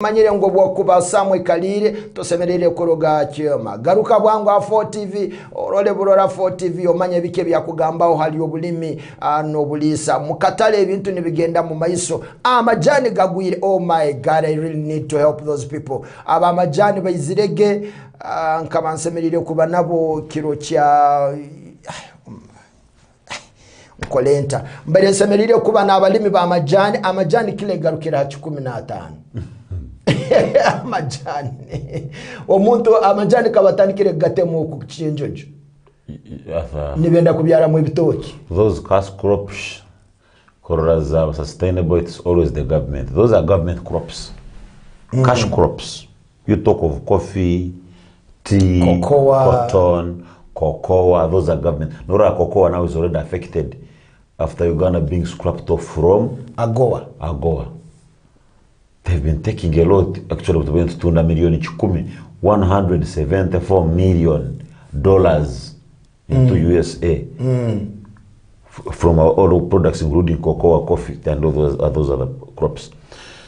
Manyire ngo bwokuba Samwe Kalire tosemerere kuroga kyoma garuka bwangu 4 TV orole burora 4 TV omanye bike byakugambaho hali obulimi no bulisa mukatale ebintu nibigenda mu maiso amajani gagwire. Oh my God, I really need to help those people. Aba amajani bayizirege nkabansemerere kuba nabo kiro kya kolenta mbere nsemerere kuba nabalimi ba amajani kile garukira 15 amajani omuntu amajani kabatandikire gatemo ku kinjojo nibenda kubyara mu bitoki. Those cash crops are sustainable. It's always the government. Those are government crops. Cash crops. You talk of coffee, tea, cotton, cocoa. Those are government. Nora cocoa now is already affected after Uganda being scrapped off from AGOA. They've been taking a lot, actually, $200 million, $174 million into USA from all products, including cocoa, coffee, and all those other crops.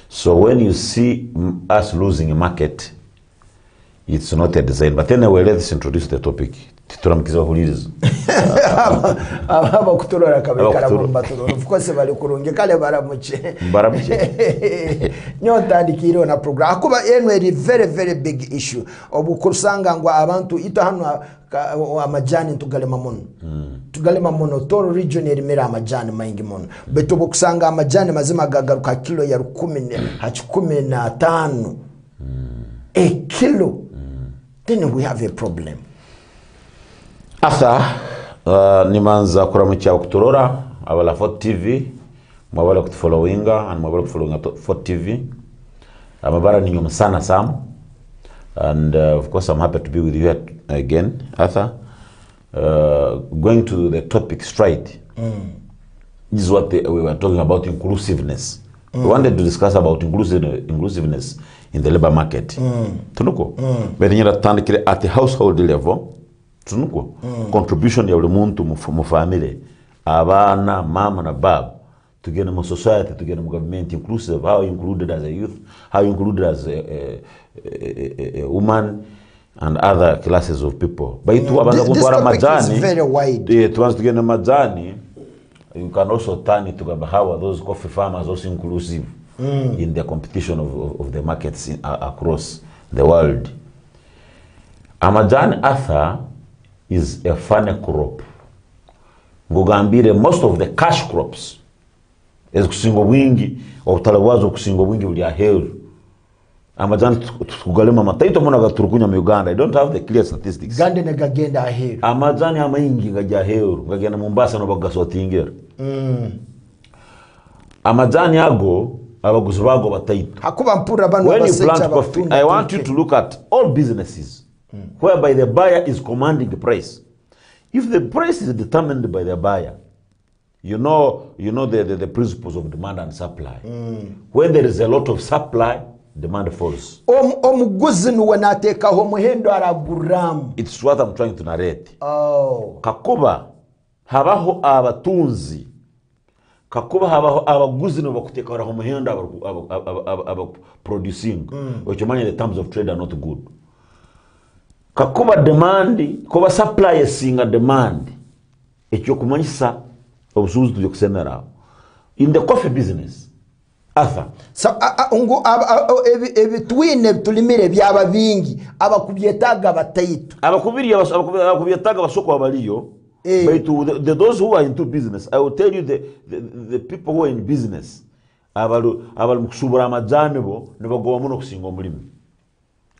So when you see us losing a market, it's not a design. But anyway, let's introduce the topic. Of course, very, very big issue. Abantu amajani tugalema mono. Tugalema mono toro region erimera amajani maingi mono. Beto bokusanga amajani mazima gagaruka kilo ya 15 a kilo. Then we have a problem. Asa nimanza kuramukya okuturora abala 4 TV mwabala kutufollowinga and mwabala kufollowinga 4 TV amabara ni nyuma sana Sam, and of course I'm happy to be with you again Arthur. Going to the topic straight. This is what we were talking about, inclusiveness. We wanted to discuss about inclusiveness in the labor market. Tunuko benyera tandikire at the household level. Contribution ya buli muntu mu family, abana, mama na baba, together mu society, together mu government, inclusive, how included as a youth, how included as a woman and other classes of people. But this topic is very wide. Once together majani, you can also turn it to how are those coffee farmers also inclusive in the competition of the markets across the world. Amajani Arthur is a funny crop. Ngugambire most of the cash crops is kusingo wingi obutalawazo kusingo wingi uli aheru. Amajani tugalema mataito mona gaturukunya mu Uganda. I don't have the clear statistics. Gande ne gagenda aheru. Amajani amaingi ngajya aheru, ngagenda Mombasa no bagasotingera. Amajani ago abaguzi bago bataito. Hakuba mpura bano basecha coffee. I want you to look at all businesses whereby the buyer is commanding the price. If the price is determined by the buyer, you know the principles of demand and supply. When there is a lot of supply, demand falls. It's what I'm trying to narrate. Kakuba habaho abatunzi. Kakuba habaho abaguzi no bakuteka wara homuhendo aba producing. Which means the terms of trade are not good. Kakuba demand, kuba supply singa demand. Ekyo kumanyisa obusuuzi tuyokusemera. In the coffee business, Arthur. So ebitwine tulimire byaba bingi abakubyetaga batayito. Abakubyetaga basoko abaliyo. But to those who are into business, I will tell you the people who are in business abalu mukusubura amajani bo nibagoba muno kusinga omulimi.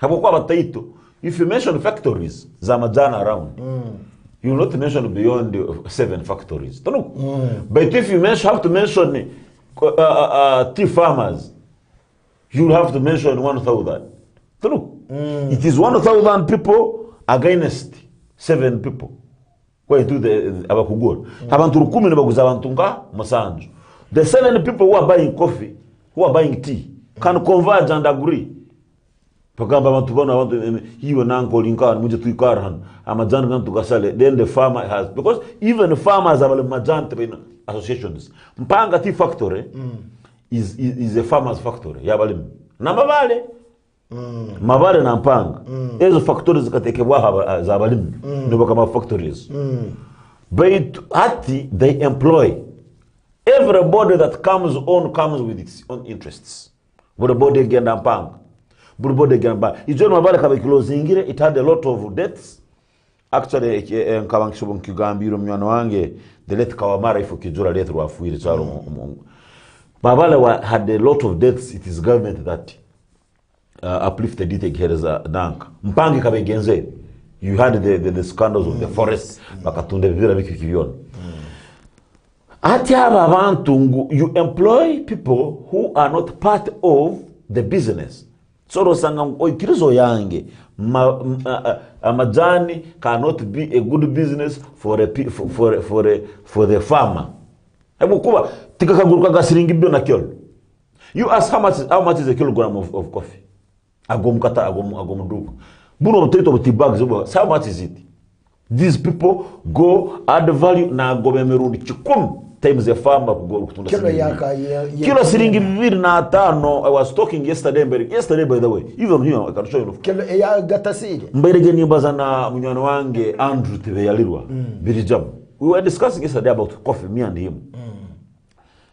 Habokwa batayito. If you mention factories, zamajana around, you will not mention beyond 7 factories. But if you have to mention tea farmers, you will have to mention 1,000. It is 1,000 people against 7 people. Why do the abakugor? The 7 people who are buying coffee, who are buying tea, can converge and agree. Then the farmer has, because even the farmers have majority associations. Mpanga Tea Factory is a farmer's factory. na mabale na mpanga ezo factories zikatekebwa za balimi nibo kama factories but they employ everybody that comes with its own interests. Everybody genda mpanga. Everybody genda mpanga. Ijo mabale kabikilo zingire, it had a lot of debts. Actually, nkabankishobo nkigambiro mwana wange, the late Kawamara ifu kijura letu wafuiri charo mungu. Mabale had a lot of debts. It is government that uplifted it gereza dank. Mpangi kabegenze. You had the scandals of the forest. Bakatunde vira biki kiviona. You employ people who are not part of the business. So sanga oikirizo yange amajani cannot be a good business for the farmer. Hebu kuba tikakaguruka gasiringi bio na kyolo. You ask how much is a kilogram of coffee? Agomkata agomduka. Buno mteto butibags how much is it? These people go add value na gomemerudi chikum times the farmer kutunda kilo siringi 25. I was talking yesterday by the way, even here I can show you kilo ya gatasiri mberege nimbaza na munywana wange Andrew Tebeyalirwa birijam. We were discussing yesterday about coffee, me and him.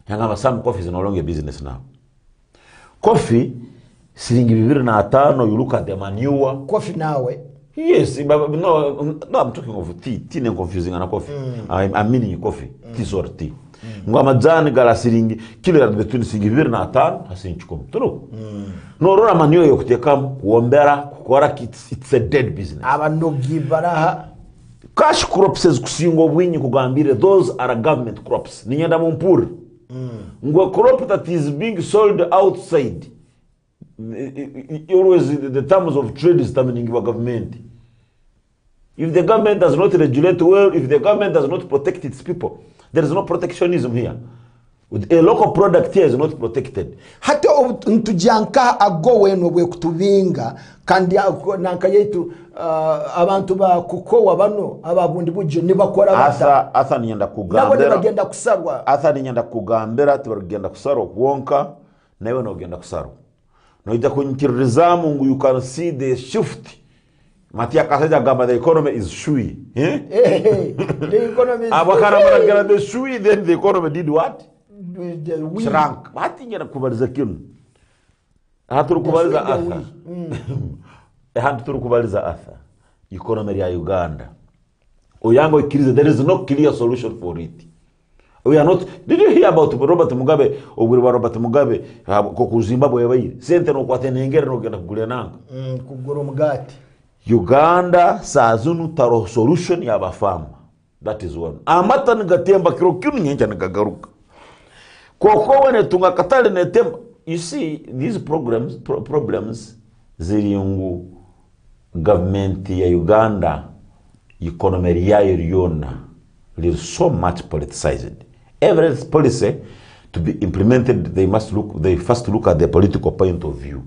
Yangama some coffee is no longer business now. Coffee siringi 25. You look at the manure coffee nawe. Yes, no, I'm talking of tea. Tea is confusing and coffee. I'm meaning coffee. Tea or tea. Majani gala siringi kilo ya between siringi 25 hasinchukum. True. No rora manyo yokutekam kuombera kukora it's a dead business. Abanogi baraha cash crops kusingo winyi kugambire those are government crops. Ninyenda mumpuri. Ngwa crop that is being sold outside. Always the terms of trade is determining by government. If the government does not regulate well, if the government does not protect its people, there is no protectionism here. A local product here is not protected. Hata ntujanka agowe nobwe kutubinga kandi nanka yetu abantu ba kukowa bano ababundi bujjo nibakora bata asa ninyenda kugambera nabo bagenda kusarwa asa ninyenda kugambera tubagenda kusarwa kuonka nawe no genda kusarwa no ita kunyikirizamu ngu you can see the shift. Matia kasaja gamba the economy is shui. The economy is the shui, then the economy did what? Shrunk. What ingena kubaliza kinu? Haturu kubaliza atha. Haturu kubaliza atha. Economy ya Uganda. Oyango ikirize, there is no clear solution for it. We are not. Did you hear about Robert Mugabe? Oburiwa Robert Mugabe ku Zimbabwe yabaire. Sente no kwatene ngere no genda kugula nanga. Kugura mugati. Uganda sazunu taro solution ya bafama. That is one. Amata ngatemba kiro kinu nyenja ngagaruka. Koko wene tunga katale netemba. You see these problems ziriyungu government ya Uganda economy ya yona is so much politicized. Every policy to be implemented, they first look at the political point of view.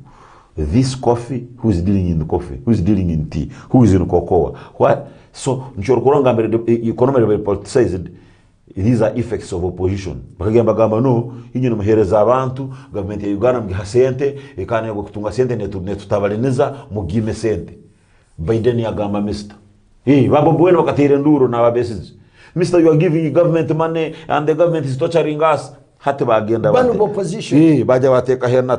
This coffee, who is dealing in the coffee? Who is dealing in tea? Who is in cocoa? What? So, the economy is politicized. These are effects of opposition. Bakagamba gamba no, inyo muhereza abantu, government ya Uganda mgiha sente, ekane kutunga sente netutabaleneza mugime sente. Biden ya gamba mister. Babo bueno wakatire nduru na wabesizi. Mister, you are giving government money and the government is torturing us. Hati bagenda wate. Banu opposition. Baja wateka herna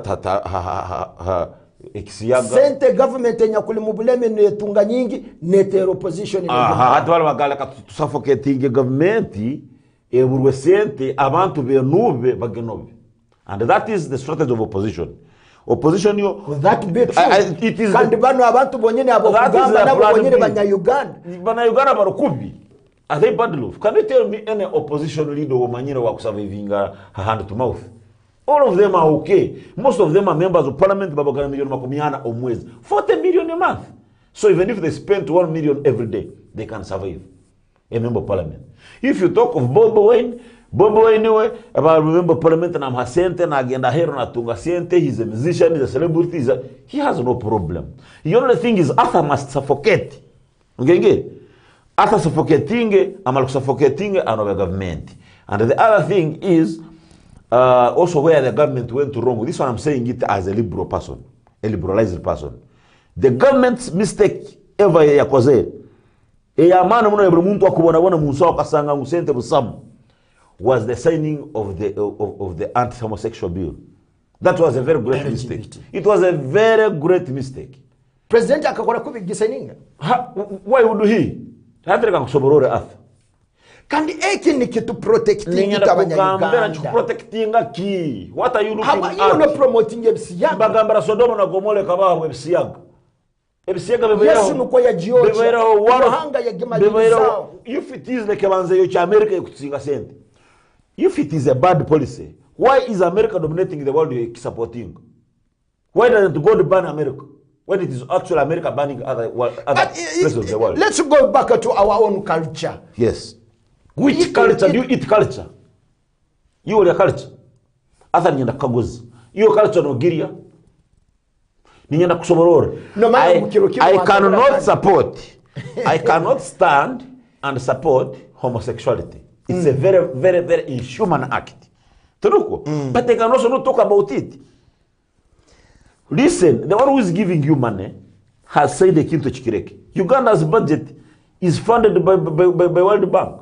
eksiyaga. Sente government nyakuli mubuleme netunga nyingi netero opposition. Hati wala magala katusuffocating government eburwe sente abantu benube bagenobe. And that is the strategy of opposition. Opposition yo that be true. It is kandi bano abantu bonyene abo kugamba nabo bonyene banya Uganda. Bana Uganda barukubi. Are they bad love? Can you tell me any opposition leader who manyira wa kusurvivinga hand to mouth? All of them are okay. Most of them are members of parliament. Babagana million makumiana omwezi. 40 million a month. So even if they spend 1 million every day, they can survive. A member of parliament. If you talk of Bobo Wine anyway, about member of parliament and Amhasente na agenda hero na tunga siente, he's a musician, he's a celebrity, he has no problem. The only thing is Arthur must suffocate. Okay? After suffocating, amal suffocating another government. And the other thing is, also where the government went wrong. This one I'm saying it as a liberal person, a liberalized person. The government's mistake ever yakoze eyamana muno ebuli muntu akubona munso akasanga musente busamu was the signing of the anti-homosexual bill. That was a very great mistake. It was a very great mistake. President akakora kubigiseninga. Why would he? Hatereka kusoborore afa. Kandi eki ni kitu protecting abanyarwanda. Protectinga ki? What are you looking at? You know promoting ebisiyaga. Bagambara Sodoma na Gomora kabaho ebisiyaga. Ebisiyaga bebera. Yesu nuko ya Georgia. Bebera wahanga ya gemaliza. If it is like kabanze yo cha America yokutsinga sente. If it is a bad policy, why is America dominating the world supporting? Why doesn't God ban America? When it is actually America banning other places of the world. Let's go back to our own culture. Yes. Which culture? Do you eat culture? You are a culture. Other than the Kagoz. You culture no Giria. I cannot support. I cannot stand and support homosexuality. It's a very, very, very inhuman act. But they can also not talk about it. Listen, the one who is giving you money has said the Kinto Chikireke. Uganda's budget is funded by World Bank.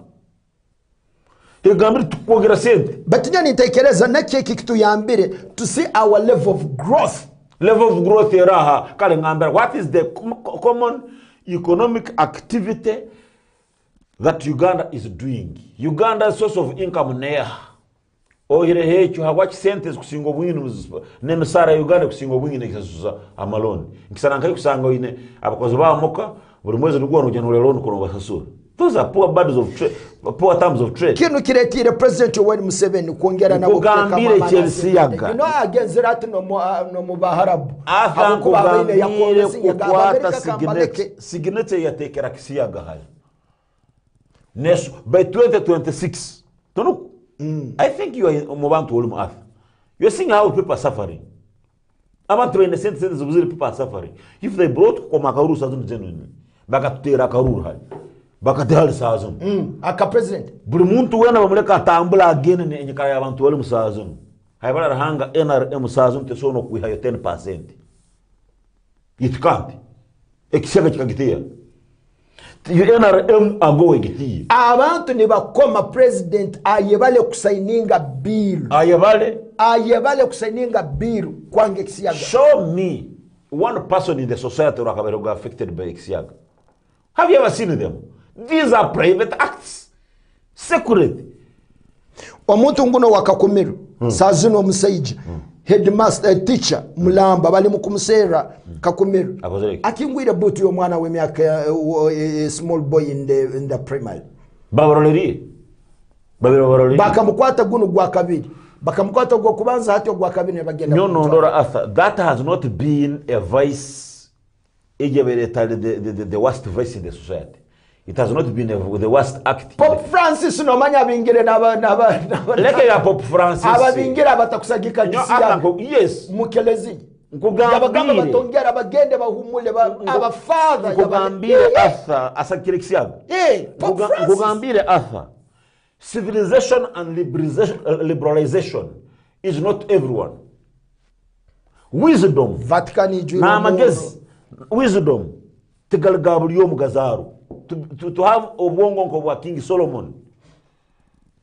But then to see our level of growth. Level of growth, what is the common economic activity that Uganda is doing? Uganda's source of income near. Oh, here you have watched sentence kusingo wins name Sara Uganda kusingo win exasuza amalone. Nkisana kai kusango ine abakozi ba moka buri mwezi rugwa no janule loan kono basasura. Those are poor burdens of trade, poor terms of trade. Kinu kiretire President Yoweri Museveni kuongera na kugambire Chelsea yaga. You know against that no mubaharabu. Ava kugambire kukwata signature ya tekera kisiyaga hayo. Nesu by 2026. Tunu I think you are Mobantu Olum Earth. You are seeing how people are suffering. About to in the sense that people are suffering. If they brought Komakaru Sazun genuinely, Bakatera Karur, Bakatel Sazun, Aka President. Brumuntu wena Mamuleka Tambula again in Yakayavan Olum Sazun. I will hang NRM Sazun to Sono we have 10%. It can't. Except Kagitia. You NRM ago igiti. Abantu nibakoma president ayebale kusaininga bill. Ayebale kusaininga bill kwange kisiyaga. Show me one person in the society who got affected by kisiyaga. Have you ever seen them? These are private acts. Secret. Omuntu nguno wakakumiru. Sazino musaija. Headmaster teacher mulamba bali mukumusera kakumiru akingwira butu yo mwana we myaka small boy in the primary babaroleri bakamukwata guno gwa kabiri bakamukwata gwa kubanza hati gwa kabiri ne bagenda no Arthur, that has not been a vice the worst vice in the society. It has not been the worst act. Pope Francis no manya bingire leke ya Pope Francis ababingira batakusagika kisiya. Yes, mukelezi nkugambira batongera bagende bahumule aba father nkugambire Arthur asakire kisiya. Nkugambire Arthur, civilization and liberalization is not everyone. Wisdom Vatican na magezi wisdom tegalgabuliyo mugazaru to have obongo of King Solomon.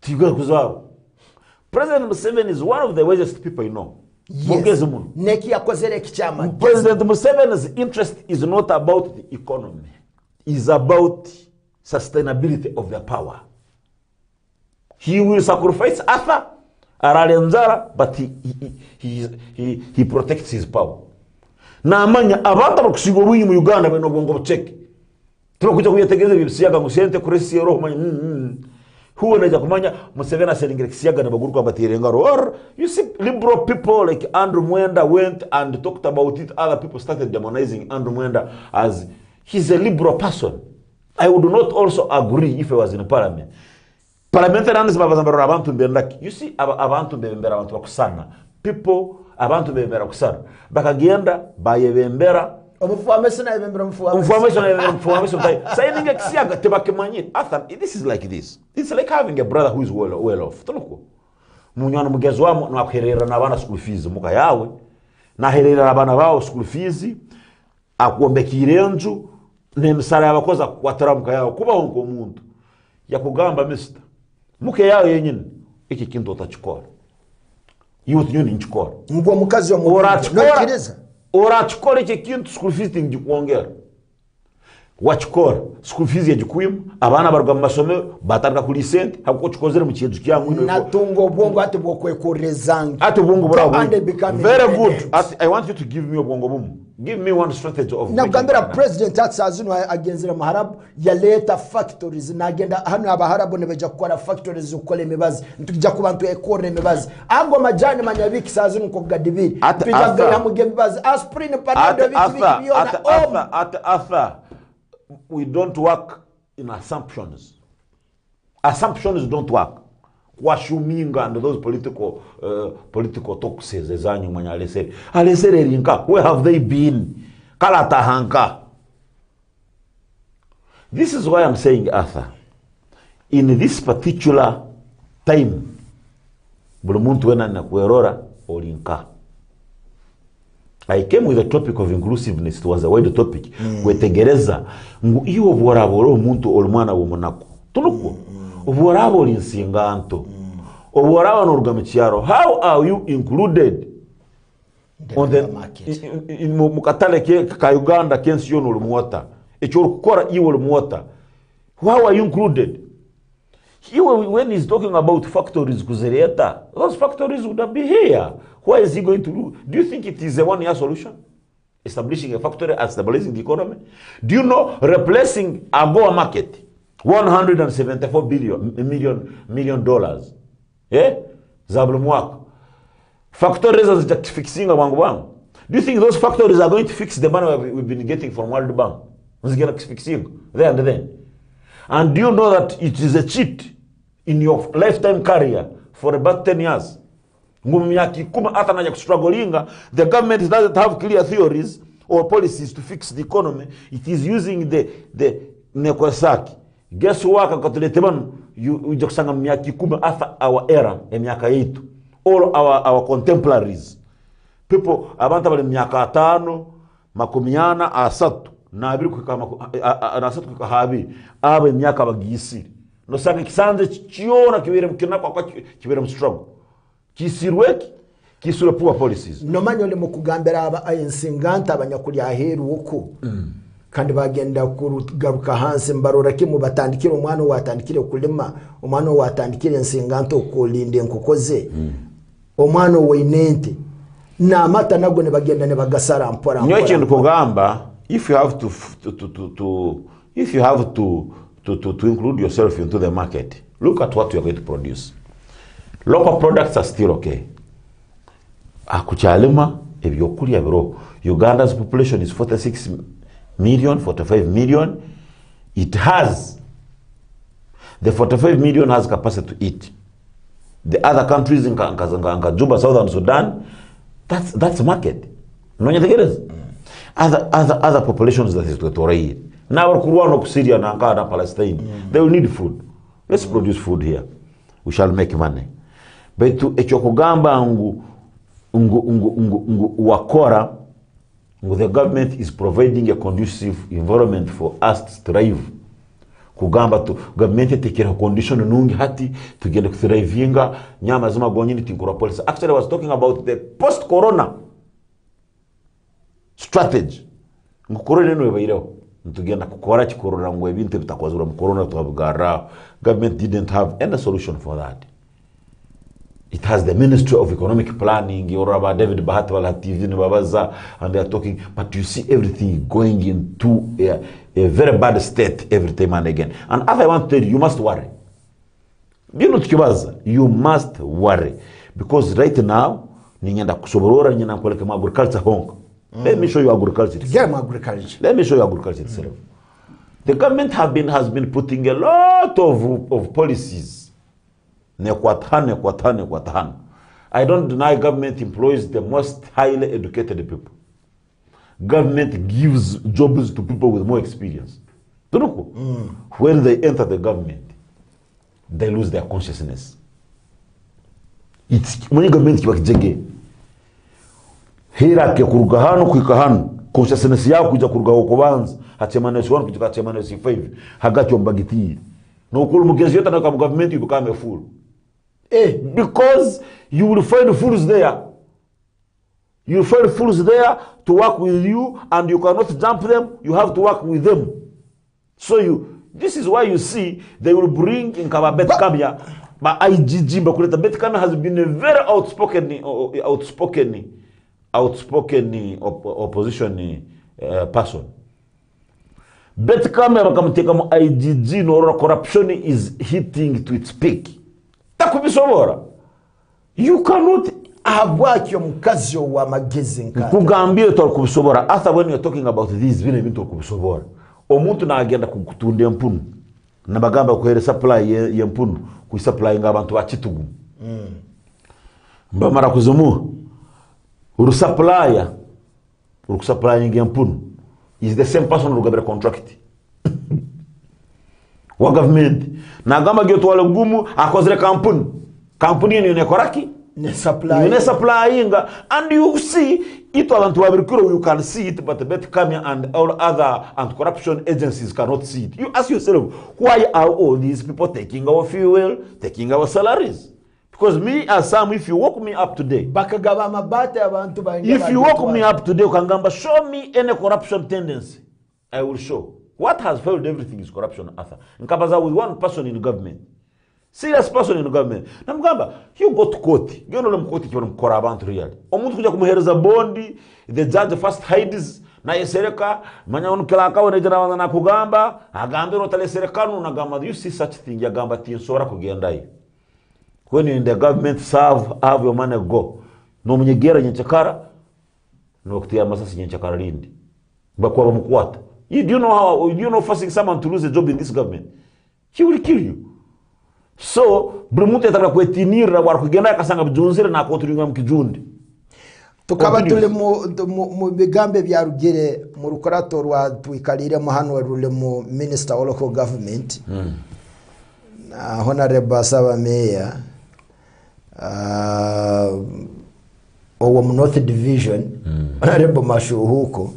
President Museveni is one of the wisest people you know. Yes. President Museveni's interest is not about the economy. It's about sustainability of the power. He will sacrifice Arthur, Aralenzara, but he protects his power. Na amanya abantu bakusigo winyi mu Uganda beno bongo check. Tunakuja kuyategereza bibisiyaga musente kuresi roho manya huwa naja kumanya Museveni aselingire kisiyaga na baguru kwa batirenga or you see liberal people like Andrew Mwenda went and talked about it. Other people started demonizing Andrew Mwenda as he's a liberal person. I would not also agree if I was in parliament. Parliamentarians babazambara abantu mbendaki. You see abantu mbembera abantu bakusana. People abantu mbembera kusana. Bakagenda bayebembera this is like this. It's like having a brother who is well off. munyana mugezi wamo nakuherera n'abana school fees muka yawe naherera abana bawo school fees akuombekire enju nemisara yabakoza kwataramuka yawe kubaho ngo umuntu yakugamba mister muke yawe yenyine iki kintu utachikora yuti nyoni nchikora ngo mukazi wa mu urachikora iki kintu school fees ngikuongera wachikora school fees yagikuyimo abana barwa mu masomo batarika kuri sente hakuko chikozere mu kintu kyangu natungo bwongo ati bwokwekorezanga ati bwongo bravo very good I want you to give me obwongo bumu give me one strategy of nakambira president atsazino agenzera maharabu ya leta factories nagenda hano abaharabu nebeja gukora factories ukole imibazi ntujja ku bantu ekore imibazi ango majani manyabiki sazino ko gadibiri pijaga yamuge imibazi aspirin panado biki biona Arthur, we don't work in assumptions. Assumptions don't work. Kwashuminga and those political talks ezanyu manya alesere rinka where have they been kalata hanka. This is why I'm saying, Arthur, in this particular time buli muntu wena na kuerora olinka. I came with the topic of inclusiveness. It was a wide topic. Kwetegereza ngu iyo bworaboro omuntu olumwana womunako tunuko obworabo linsinganto obworabo n'orugamikyaro. How are you included on the market in mukatale ka Uganda kensi yo n'olumuwata ekyo okukora iwo olumuwata? How are you included? When he's talking about factories kuzereta, those factories would be here. What is he going to do? Do you think it is a one-year solution? Establishing a factory and stabilizing the economy? Do you know replacing AGOA market, $174 million? Yeah? Zablumwak. Factories are just fixing a wang. Do you think those factories are going to fix the money we've been getting from World Bank? It's going to fixing there and then. And do you know that it is a cheat in your lifetime career for about 10 years? The government doesn't have clear theories or policies to fix the economy. It is using the Nekwasaki. Guess what? You just after our era, all our contemporaries. People abantu bali myaka 5 makumyana asatu na abiri anasatu kukahabi abe myaka bagisiri no sanga kisanze chiona kibere mukina kwa kibere mstrong kisirweki kisura poor policies no manyo le mukugambera aba ayensinganta abanyakuri aheru uko kandi bagenda kugaruka hanse mbarora kimu batandikira umwana watandikire kulima umwana watandikire nsinganto kulinde nkokoze umwana weinente na mata nago ne bagenda ne bagasara mpora nyo kintu kugamba if you have to include yourself into the market, look at what you are going to produce. Local products are still okay. Akuchalima ebyokulya biro. Uganda's population is 46 million, 45 million. It has the 45 million has capacity to eat. The other countries in Juba, Southern Sudan, that's market. No other populations that is already. Now Kurwano Syria na Palestine, they will need food. Let's produce food here. We shall make money. But to echokugamba wakora, the government is providing a conducive environment for us to thrive. Kugamba to government take care of condition nungi hati to get thrivinga nyama zima gonyini tinkura policy. Actually, I was talking about the post-corona strategy. Ngukorone no ebaireo. Ntugenda kukora chikorona ngwe binte bitakwazura mu corona twabugara. Government didn't have any solution for that. It has the Ministry of Economic Planning, Yoraba David Bahatwal TV Babaza, and they are talking, but you see everything going into a very bad state every time and again. And as I want to tell you, you must worry. You must worry. Because right now, agriculture home. Let me show you agriculture. Let me show you agriculture itself. The government has been putting a lot of policies. I don't deny government employs the most highly educated people. Government gives jobs to people with more experience. When they enter the government, they lose their consciousness. it's mwenye government kiba kijege hera ke kuruga hano kwika hano consciousness yako kuja kuruga okubanza hachemana S1 kuja hachemana S5 hagacho mbagiti no kulu mugezi yota na government you become a fool because you will find fools there. You will find fools there to work with you, and you cannot jump them. You have to work with them. So this is why you see they will bring in Bet Kamya, but IGG Bakuleta. Bet Kamya has been a very outspoken opposition person. Bet Kamya bakamuteka IGG no corruption is hitting to its peak. Takubisobora. You cannot abwakyo mukazi wa magezi nkata. Kugambye to kubisobora. After when you're talking about this bine bintu kubisobora. Omuntu na agenda kukutunde empunu. Na bagamba kuhere supply ye empunu, ku supply ngabantu bachitugu. Mbamara kuzumu. Uru supplier empunu is the same person who got contract. Wa government na gamba geto wale ngumu akozere kampuni ni nekoraki ne supplyinga and you see it abantu babirikiro you can see it but the Bet Kamya and all other anti-corruption agencies cannot see it. You ask yourself, why are all these people taking our fuel, taking our salaries? Because me as Sam, if you woke me up today, bakagaba mabate abantu bainga, if you woke me up today ukangamba show me any corruption tendency, I will show. What has failed everything is corruption, Arthur. Nkabaza with one person in government. Serious person in government. Namgamba, you go to court. You know mkoti kiwa mkora abantu really. Omuntu kuja kumuhereza bondi, the judge first hides na yesereka, manya unukilaka wanejana wana kugamba, agambe notale serekanu nagamba, you see such thing, ya gamba tinsora kugendai. When you're in the government, serve, have your money, go. No mnyegera nyenchakara, no kutia masasi nyenchakara lindi. Bakwa mkwata. Do you know forcing someone to lose a job in this government? He will kill you. So, Brumute taka kwetinira warukugenda yakasanga bjunzire na koturinga mkijundi. Tukaba tuli mu bigambe bya rugere mu rukorato rwa twikalire mu hano rule mu minister of local government. Na honorable Saba Mayor owa mu North Division honorable Mashuhuko.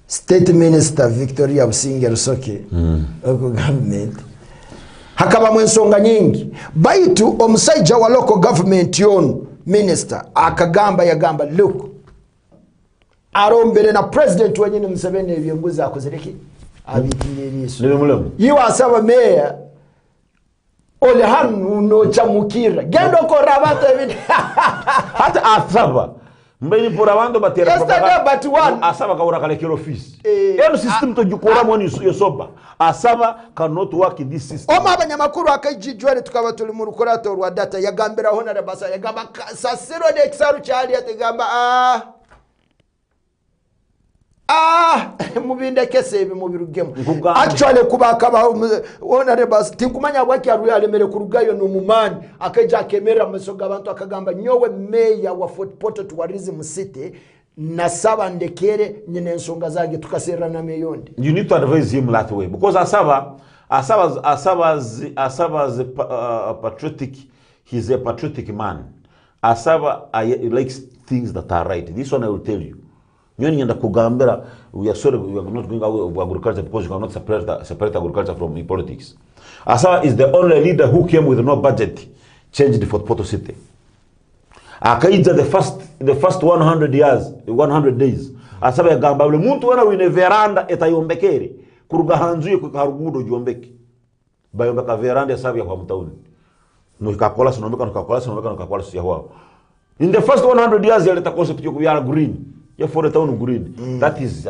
State Minister Victoria Businge Rusoke local government hakaba mwensonga nyingi baitu omusaija wa local government yon minister akagamba yagamba look arombere na president wenyine Museveni ebyenguza akozereki abitiriso Lele mulemu yiwa Asaba Mayor ole hanu no chamukira gendo ko rabata ebindi hata Asaba mbeni pora wando batera propaganda Asaba kaura kale kilo office eno system to jukora mwoni yosoba Asaba cannot work in this system. Oma abanyamakuru akajijwere tukaba tuli mu rukorato rwa data yagambira hona rabasa yagamba sasiro de exaru cyali yategamba mubinde kese ibi mubirugemo actually kubaka hona rabasa tinkumanya bwaki aruya alemere kurugayo no mumani akaja akemera masoga abantu akagamba nyowe meya wa Fort Portal Tourism City nasaba ndekere nyine nsonga zange tukasera na meyondi. You need to advise him that way because Asaba's patriotic, he's a patriotic man. Asaba likes things that are right. This one I will tell you. We are sorry, we are not going out of agriculture because you cannot separate agriculture from politics. Asaba is the only leader who came with no budget, changed Fort Portal City. Akaija the first 100 days. Asaba yagamba bule muntu wana wine veranda etayombekere kuruga hanzuye kukarugudo jombeke. Bayombeka veranda Asaba kwa mtauni. No ikakola sinombeka ya wao. In the first 100 years yaleta concept yoku ya green. Ya for the town green. That is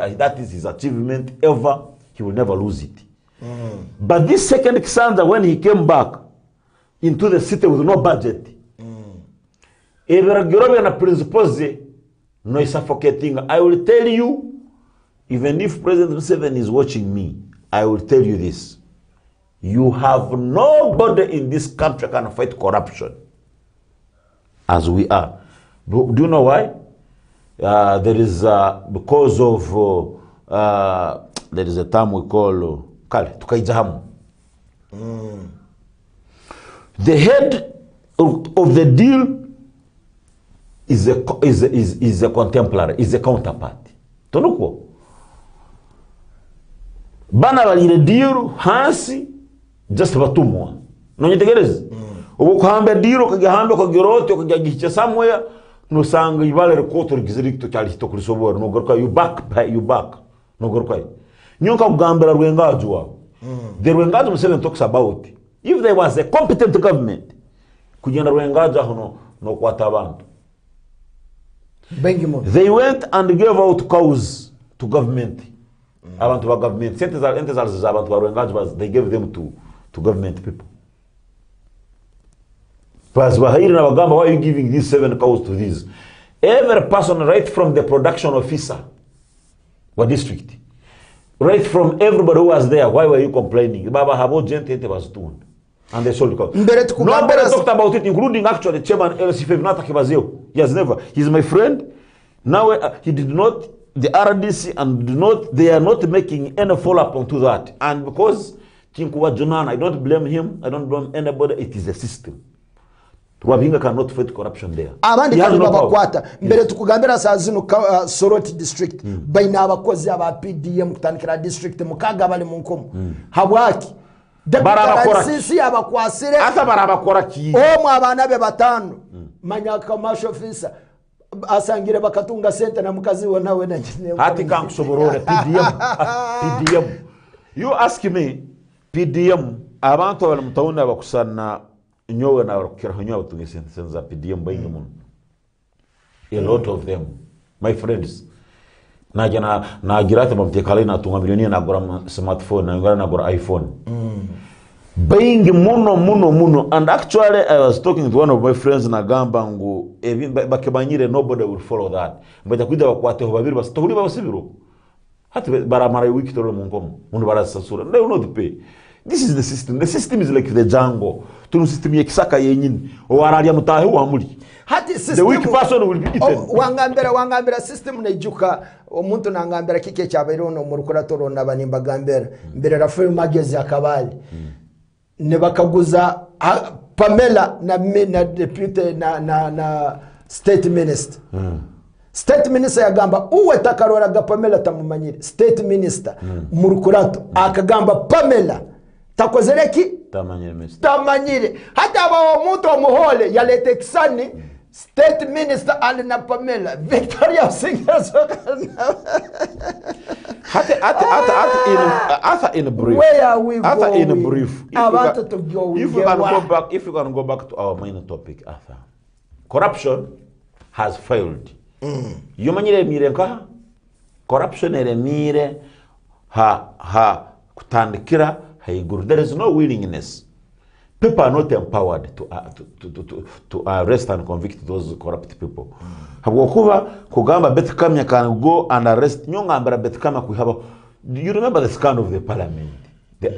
his achievement ever. He will never lose it. But this second Kisanza, when he came back into the city with no budget, na principles no is suffocating. I will tell you, even if President Museveni is watching me, I will tell you this. You have nobody in this country can fight corruption as we are. Do you know why? There is because of there is a term we call tukaijahamu. The head of the deal is a contemporary, is a counterpart. Tonuko. Bana balire deal hansi just batumwa. Nonyitegereza. Ubu kuhambe deal kagihambe ko girote ko gagiche somewhere no sanga ibale rekoto gizirikto cyali hito kuri sobora no gorka you back no gorka. Nyonka kugambira rwengajo wa. The rwengajo Museveni talks about. If there was a competent government kugenda rwengajo aho no kwata abantu. They went and gave out cows to government. Abantu ba government. Entes abantu ba rwengajo they gave them to government people. Plus, why are you giving these 7 cows to these? Every person, right from the production officer, what district, right from everybody who was there, why were you complaining? Baba Habo Gente was doing. And they sold the cow. Nobody talked about it, including actually Chairman LC He has never. He's my friend. Now he did not, the RDC, they are not making any follow-up onto that. And because Chinkuwa Jonan, I don't blame him, I don't blame anybody, it is a system. Wabinga cannot fight corruption there. Abandi kandi babakwata mbere tukugambira sazino Soroti district baina abakozi aba PDM kutanikira district mukaga bali mu nkomo habwaki sisi abakwasire asa barabakora ki omwe abana be batano manya commercial officer asangire bakatunga sente na mukazi we nawe na hati kankusoborore PDM you ask me PDM abantu bali mutawuna bakusana nyowe na rokera nyowe tungisenza PDM bayinga mun a lot of them my friends na girata mabtekale na tunga milioni na gora smartphone na gora iPhone bayinga muno and actually I was talking to one of my friends na gamba ngo bakebanyire nobody will follow that mbata kwida bakwate ho babiri basitahuri babasibiro hati baramara wiki tolo munkomo mundu barasasura they will not pay. This is the system. The system is like the jungle. Tunu system yekisaka yenyini. Owaralia mutahe wa muri. Hati system. The weak person will be eaten. Wangambera system nejuka omuntu nangambera kike cyaberono mu rukurato nabanimba gambera mbere rafe magezi akabali. Ne bakaguza Pamela na deputy na state minister. State minister yagamba uwe takarora ga Pamela tamumanyire. State minister mu rukurato akagamba Pamela takozereki tamanyire hata aba omuntu omuhole yalete kisani state minister ali na Pamela Victoria Singers hata in brief where are we going in brief if you can go back to our main topic corruption has failed yomanyire mirenka corruption eremire ha kutandikira. There is no willingness. People are not empowered to arrest and convict those corrupt people. Hawakuva kugamba Betkamya can go and arrest Nyongambara Betkama kuhaba. Do you remember the scandal of the parliament? The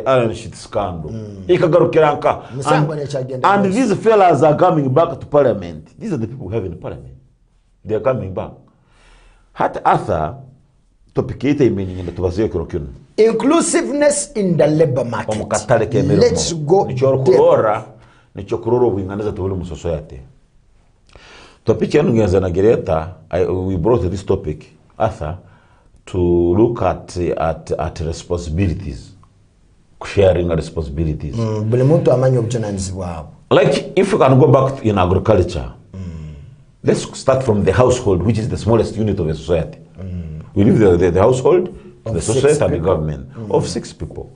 iron sheet scandal. And these fellas are coming back to parliament. These are the people who have in parliament. They are coming back. Hat Arthur topic meaning in the Tuvazio Krokun. Inclusiveness in the labor market. Let's go there. Nichokororo winganeza to volume society. Topic yanungeza na gereta we brought this topic Arthur to look at responsibilities, sharing responsibilities. Like if you can go back in agriculture, let's start from the household, which is the smallest unit of a society. We leave the household, the society and the government of 6 people.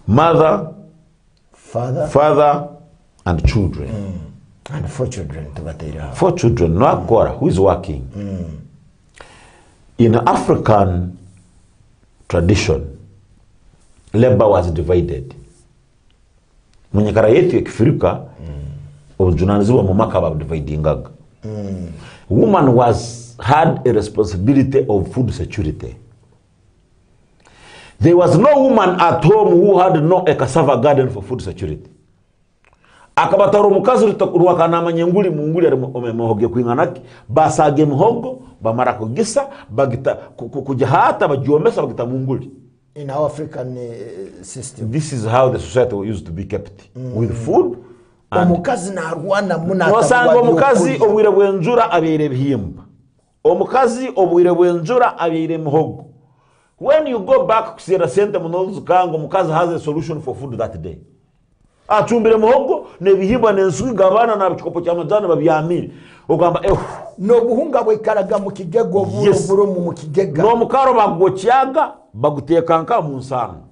Mother, father, and children. And 4 children. 4 children, no Akora, who is working. In African tradition, labor was divided. Munyakara yetu ekifirika, ojunanziwa mumaka ba dividing. Woman had a responsibility of food security. There was no woman at home who had no a cassava garden for food security. Akabataro mukazi ruwakana manyenguli munguli mohoge kuinganaki basage muhogo bamara kugisa bagita kujahata bajiomesa bagita munguli. In our African system, this is how the society used to be kept with food omukazi narwana muna nosanga omukazi obwire bwenjura abeire bihimba, omukazi obwire bwenjura abeire muhogo. When you go back kusira sente munozukanga, omukazi has a solution for food that day. Achumbire muhogo nebihimba nensuki gabana na bikopo cy'amajana babyamire ogamba no buhunga bwekaraga mu kigego buro mu kigega no mukaro bagocyaga bagutekanka mu nsanga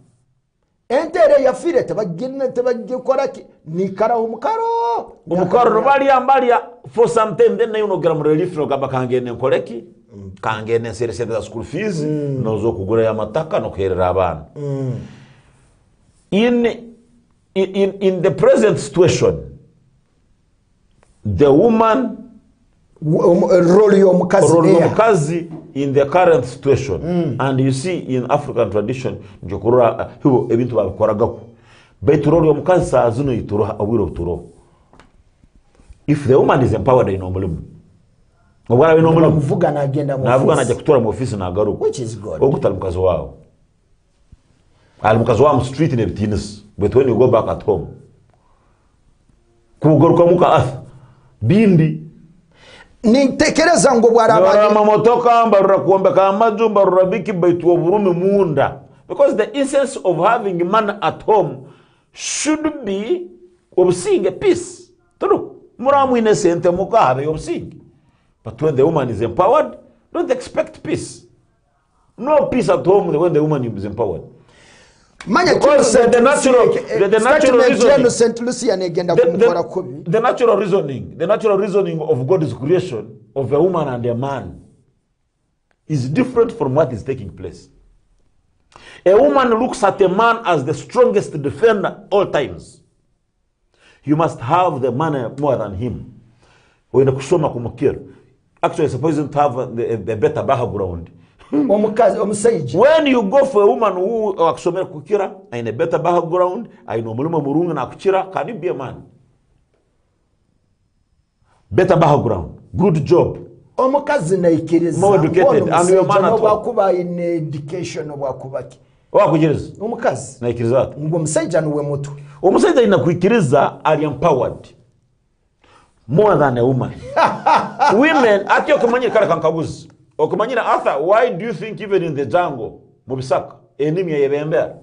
entere ya firete bagikora ki ni karaho umukaro no bali ambalia for some time, then you know gram relief no gamba kangene nkoleki kangene serese da school fees no zo kugura ya mataka no kherera abana. In the present situation, the woman role mukazi in the current situation, and you see in African tradition njokora hibo ebintu babikoragako betu role mukazi sazuno ituro awiro turo. If the woman is empowered in omulumu obara bino omulumu muvuga na agenda mu navuga najya kutora mu office na garuko, which is good, okutala mukazi wao ali mukazi wao street ne bitinis. But when you go back at home, kugaruka muka bindi nitekereza ngo bwarabanye mamotoka mbarura kuombeka amaju mbarura biki baitu oburume munda, because the essence of having a man at home should be obusing peace. True, muramu inesente muka habe obusing. But when the woman is empowered, don't expect peace. No peace at home when the woman is empowered. Because the natural reasoning of God's creation of a woman and a man is different from what is taking place. A woman looks at a man as the strongest defender all times. You must have the man more than him. Actually, suppose you have a better background. When you go for a woman who aksomera kukira in a better background, I know muluma murunga na kuchira, can you be a man? Better background, good job, omukazi na ikiriza more educated, and your man at wakuba in education wakubaki wakujiriza omukazi na ikiriza ngo musajja nuwe mutu omusajja ina kuikiriza are empowered more than a woman. Women atyo kumanyira kala kankabuzi okumanyira Arthur, why do you think even in the jungle mubisaka enemy yebembera?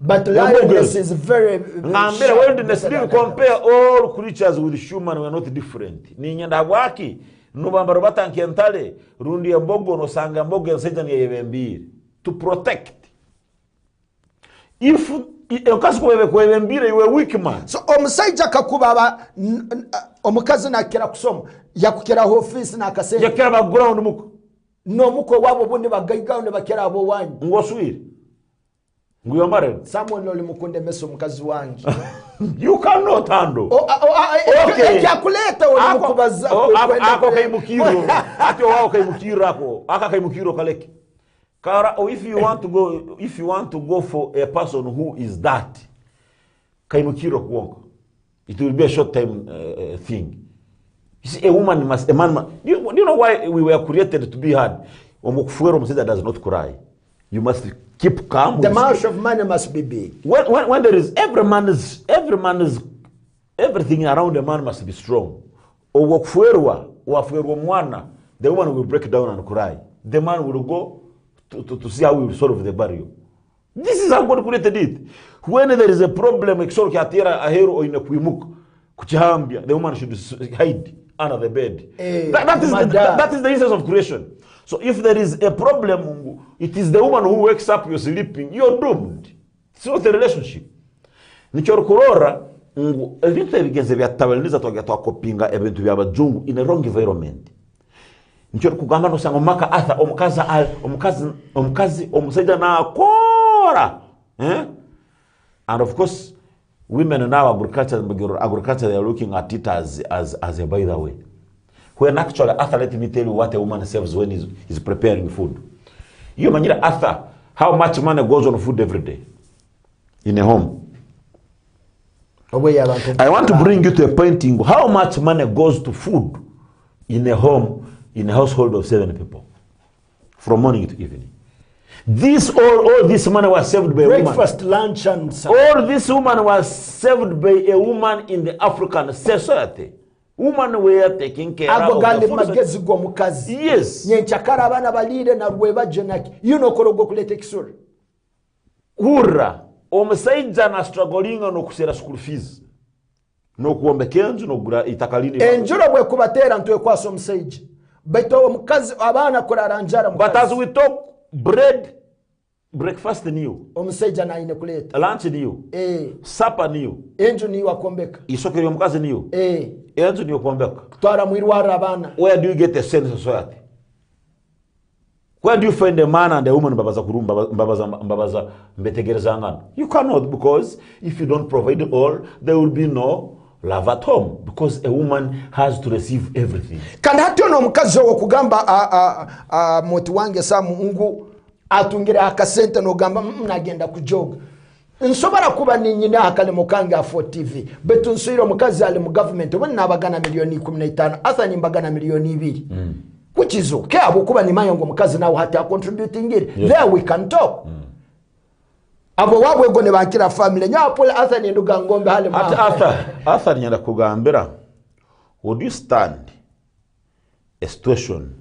But lioness is very ngambira wilderness. You compare all creatures with human, we are not different. Ni nyanda bwaki nubambaro batanki entale rundi ya mbogo no sanga mbogo nsejani yebembira to protect. If okasi kwebembira you are weak man. So omusajja kakubaba omukazi nakira kusoma yakukira office nakasenge yakira background muko no muko wabo bundi bagaiga ne bakira abo wanyi ngoswire nguyomare someone oli mukunde meso mukazi wangi you cannot handle okay yakuleta oli mukubaza ako kaimukiro ati wao kaimukiro ako aka kaimukiro kaleke kara. If you want to go for a person who is that kaimukiro kuongo, it will be a short time thing. You see, a man must. Do you know why we were created to be hard? Omukufuero that does not cry. You must keep calm. The mouth of man must be big. When there is everything around a man must be strong. Omukufuero mwana, the woman will break down and cry. The man will go to see how we will solve the barrier. This is how God created it. When there is a problem, the woman should hide under the bed. That is the essence of creation. So if there is a problem, it is the woman who wakes up, you're sleeping, you're doomed. It's not a relationship. Nichorokurora, ebintu bigenze byatabaniza twakopinga ebintu byabajungu in a wrong environment. Nichoro kugamba no sanga maka atha omukazi omusajja na akora. And of course, women now agriculture they are looking at it as a by the way. When actually, Arthur, let me tell you what a woman serves when he's preparing food. You imagine Arthur, how much money goes on food every day in a home. I want to bring you to a pointing how much money goes to food in a home, in a household of 7 people, from morning to evening. All this money was saved by a woman. Breakfast, lunch, and all this woman was saved by a woman in the African society. Women were taking care of the food. Yes. Hurra. Omusaija na struggling no kusera school fees. No kuombe kenju no gura itakalini. Enjuro bwe kubatera ntwe kwaso omusaija. Beto omukazi abana kurara njara mukazi. But as we talk, bread, breakfast new. Omusaija na ine kuleta. Lunch new. Supper new. Enju ni wakombeka. Isokero omukazi new. Enju ni wakombeka. Twara mwirwara abana. Where do you get a sense of society? Where do you find a man and a woman mbabaza mbetegereza ngano? You cannot, because if you don't provide all, there will be no love at home, because a woman has to receive everything. Kandi hati no mukazi wo kugamba moti wange sa Mungu atungira akasente no gamba nagenda kujoga. Nsobara kuba ninyina akale mukange afo TV. Betu nsuyiro mukazi ali mu government obone nabagana milioni 15 asa nimbagana milioni 2. Which is okay. Abukuba ni mayongo mukazi nawo hati contributing it. Yes. There we can talk. Abo wabwe gone bakira family nyapole asa ni nduga ngombe hale mwa. Asa ni nyanda kugambira. Would you stand a situation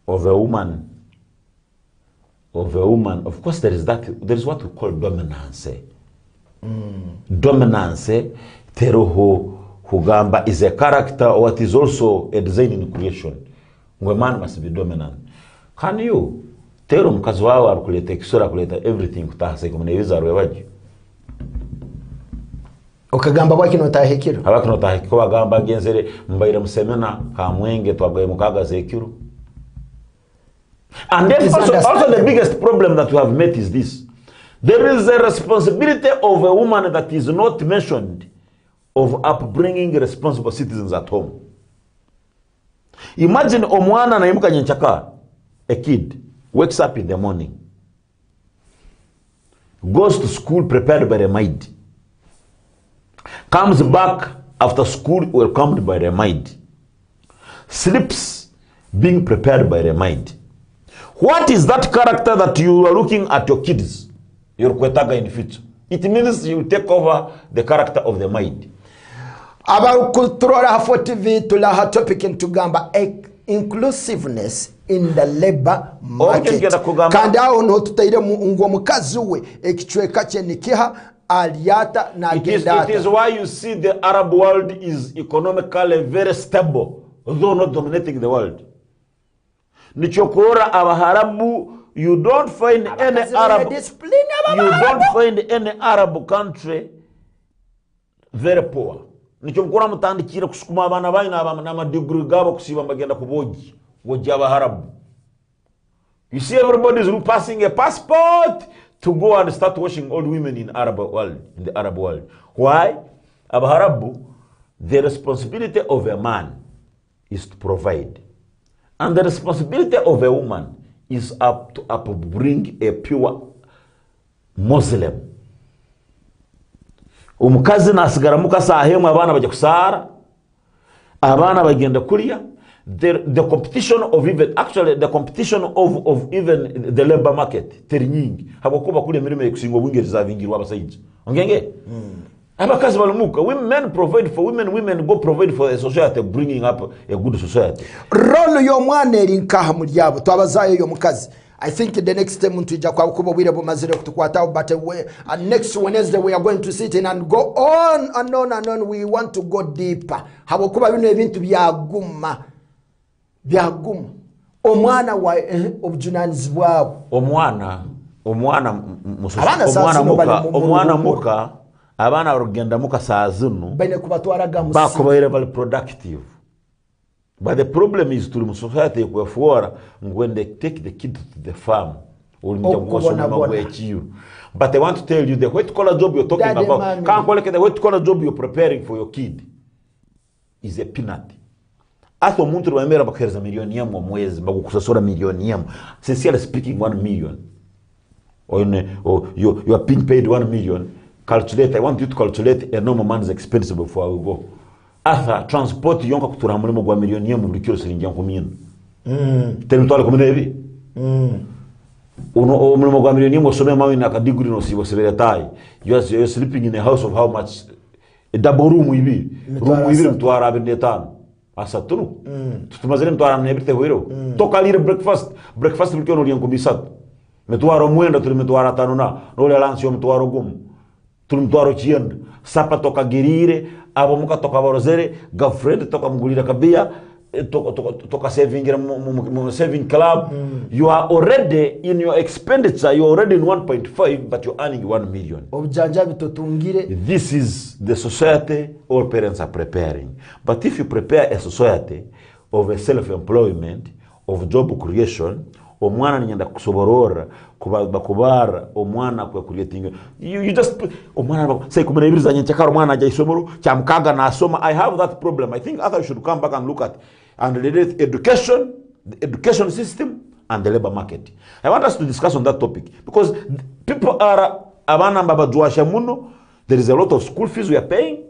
of a woman, of course there is what we call dominance. Dominance, teroho hugamba is a character what is also a design in creation. A man must be dominant. Can you tell him mukazi wawe arukuleta kisura kuleta everything kutahase kumuneza arwebaje? Okagamba bwaki no tahekiro. Abaki no tahekiko bagamba genzere mbaira musemena kamwenge twagaye mukaga zekiru. And then also the biggest problem that we have met is this. There is a responsibility of a woman that is not mentioned of upbringing responsible citizens at home. Imagine omwana na imuka nyenchaka, a kid wakes up in the morning, goes to school prepared by the maid, comes back after school welcomed by the maid, sleeps being prepared by the maid. What is that character that you are looking at your kids? Your kwetaga in future. It means you take over the character of the maid. About kulturora hafo TV tulaha topic ntugamba inclusiveness in the labor market. Kandi aho no tutaire ngo mukazi we ekichweka kye nikiha aliata na gendata. It is why you see the Arab world is economically very stable, though not dominating the world. Nichokora abaharabu, you don't find any Arab country very poor. Nichomkura mutandikira kusukuma abana baina na madiguri gabo kusiba bagenda kuboji boji abaharabu. You see everybody is passing a passport to go and start washing old women in the Arab world. Why? Abaharabu, the responsibility of a man is to provide. And the responsibility of a woman is to bring a pure Muslim. Umukazi nasigara mukasa ahemu abana bajya kusara, abana bagenda kuriya. The competition of even the labor market terinyingi habokuba kuri emirimo ekusingo bungereza bingirwa abasayiji ongenge abakazi balumuka. Women provide for women go provide for a society, bringing up a good society. Role yo mwana erinkaha muri yabo twabazayo yo mukazi. I think the next time ntujja kwa kubo bwire bumazire kutukwata, but next Wednesday we are going to sit in and go on and on and on. We want to go deeper. Habokuba bino ebintu byaguma omwana wa objunanizi bwabo omwana muka abana barugenda muka saazunu bene kubatwaraga musi bakubaire bali productive. But the problem is to society kwefora when they take the kid to the farm or but they want to tell you the white collar job you're talking about, can't call it the white collar job you're preparing for your kid is a peanut. Ato muntu bamera bakereza milioni yamu omwezi bagukusasura milioni yamu, sincerely speaking 1 million or you are being paid 1 million. Calculate, I want you to calculate a normal man's expense before I will go. Asa transport yonka kutura mulimo gwa milioni yamu buli kilo siringi yanku 1000 tele mtwale 10 hivi umurimo gwa miliyoni musome mawe na kadiguri no sibo sebere tai. You're sleeping in a house of how much? A double room ibi. Room ibi mtwara 25. Asa tunu. Tumazele mtwara nebite huiro. Toka lire breakfast mkyo no kubisatu. Mtwara mwenda tuli mtwara 5 na. No le lansio mtwara gumu. Tuli mtwara chienda. Sapa toka girire, abo muka toka barozere, girlfriend toka mgulira kabia. Toka saving club. You are already in your expenditure, you're already in 1.5, but you're earning 1 million. This is the society all parents are preparing. But if you prepare a society of a self-employment, of job creation, omwana nyenda kusoborora kubara omwana kwa creating, you just omwana say kumena ibiriza nyenchakara omwana aja isomoro cyamkaga na asoma. I have that problem. I think others should come back and look at and relate education, the education system and the labor market. I want us to discuss on that topic because people are abana babajwasha muno. There is a lot of school fees we are paying.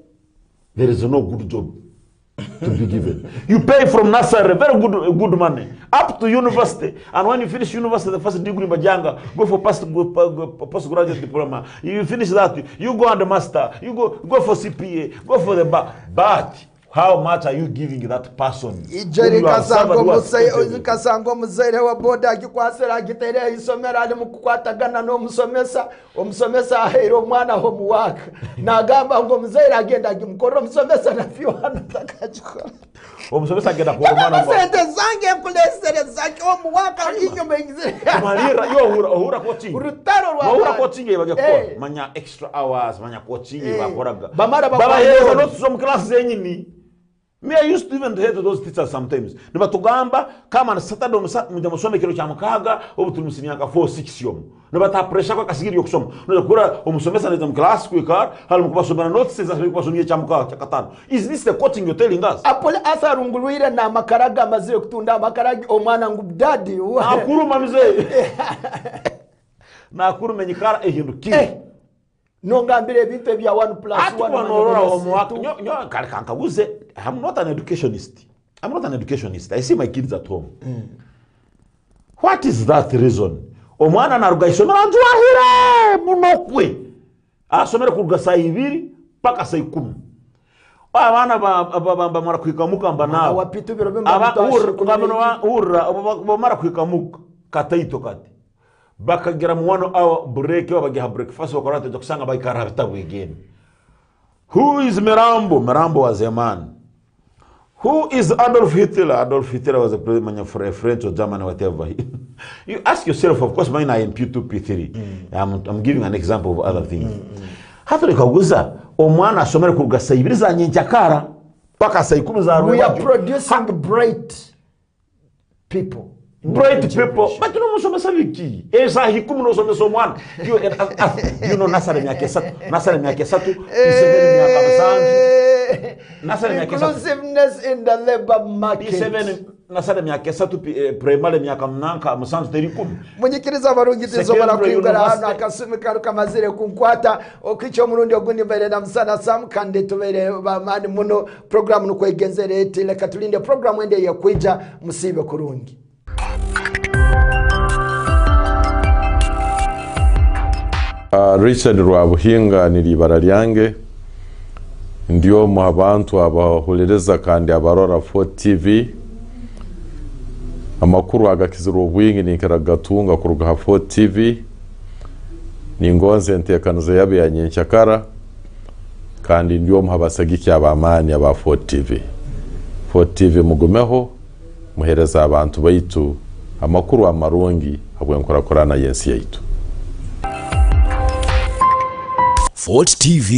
There is no good job to be given. You pay from nursery, very good money, up to university. And when you finish university, the first degree majanga, go for postgraduate diploma. You finish that, you go on the master, you go for CPA, go for the bar. But how much are you giving that person? Ijeri kasango muzaire wa boda akikwasera agitere isomera ali mukukwatagana no musomesa omusomesa ahero mwana ho muwaka nagamba ngo muzaire agenda agimukoro musomesa na fiwana takachiko omusomesa agenda ko mwana mo sente zange kulesere zake o muwaka inyuma ingizire malira yo uhura coaching urutaro rwa uhura coaching yebage ko manya extra hours manya coaching bakoraga baba heza no some class zenyini. Me, I used to even hate those teachers sometimes. Niba tugamba kama na Saturday mujamusome kiro cha mkaga obu tumusimyaka 4-6 yom. Niba ta pressure kwa kasigiri yo kusoma. Niba kura omusomesa na class ku ikar halu mukubasoma notes za kubasomia cha mkaga cha katano. Is this the coaching you're telling us? Apole asarunguluire na makaraga mazire kutunda makaragi omwana ngubdadi. Akuru mamize. Na akuru menyikara ehindukire. Nongambire bintu bya 1+1. I'm not an educationist. I see my kids at home. What is that reason? Omwana naruga isomera njwahire munokwe. Asomera kuruga saa 2 paka saa 10. Abana ba mara kwikamuka mbana. Wapitu biro bimba mara kwikamuka kataito kati. Bakagira mu 1 hour break bagiha breakfast bakorate kusanga bayikara bitabu again. Who is Mirambo? Mirambo was a man. Who is Adolf Hitler? Adolf Hitler was a president for a French or German or whatever. You ask yourself, of course, mine are in P2, P3. I'm giving an example of other things. Hatuli kaguza, omwana somere kuruga saa 2 za nyenchakara paka saa 10 za we are producing bright people. Bright people. But you know musomesa wiki. Esa hikumu no somesa omwana. You know nasare myake satu. Inclusiveness in the labor market. Nasare myake satu primary myaka mnanka musanzu terikumi. Munyikiriza barungitizo barakwigara hano akasumi karuka mazire kunkwata okicho murundi ogundi mbere na msana Sam kandi tubere bamani muno program nuko igenzere eti leka tulinde program ende yakwija musibe kurungi. Richard Rwabuhinga niribara lyange ndio mu abantu abahulereza kandi abarora 4 TV amakuru agakiziro bwingi nikaragatunga kuruga 4 TV ningonze ntekanoze yabe yanyenchakara kandi ndio muhabasagiki abamani aba 4 TV. 4 TV mugumeho muhereza abantu baitu amakuru amarungi abwenkora korana yensi yaitu. 4 TV